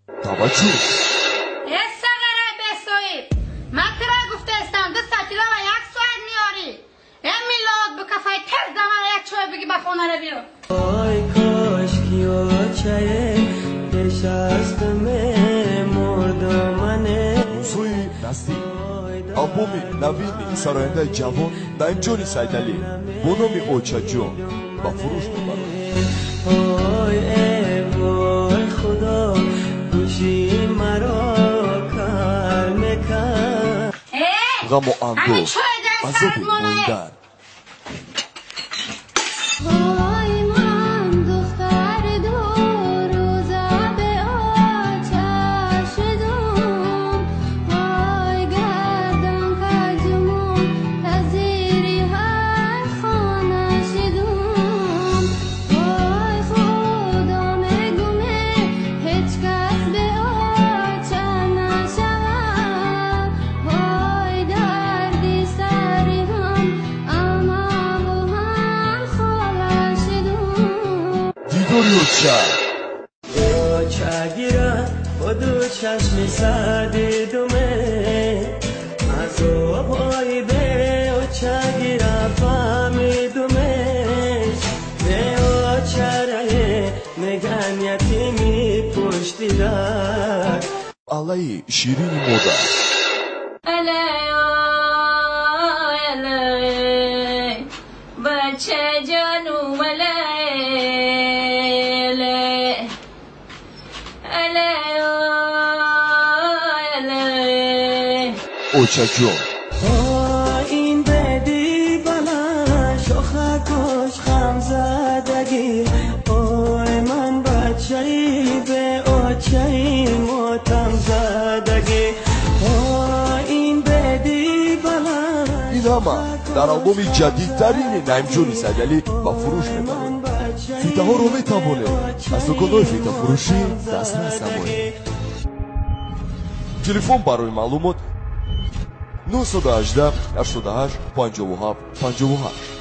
توجه استقره بسوید من ترا گفته استم 2 ساعتی و 1 ساعت میاری این میلاد به کفای تر زمان یک چوه بگی به خونه رو بیرون آی کاش کیو چه نشستمه مردمانه موضوعی نزدیک آلبومی نوینی سراینده جوان نعیمجان سیدعلی با نام اوچا جون با فروش میبرد. آی وای خدا گوشی مرا کار میکن غم و اندوه عذاب موندن وای من دختر 2 روزه به آتش دوم وای گردن کجمون تزیری هر خانه شدوم وای خدا میگومه هیچ کس به آتش نشود وای دردی سری هم اما با هم خواهد شدوم دیداری اوچا اوچا گیره با 2 چشم سردی دومه از آبای به اوچا گیره فهمیدومش به اوچا رای نگن یتیمی پشتی در علی شیرین مودا الی بچه جانو اوچا جون این بدی بلند شاخکش خم زدگی آی من بچه‌ای به اوچه‌ای ماتم زدگی این بدی بلند این همه در آلبوم جدیدترین نعیمجان سیدعلی با فروش میبرد. فیته ها رو میتوانه از دکان‌های فیته فروشی دسترس نمایید. تلفن برای معلومات 918 88 57 58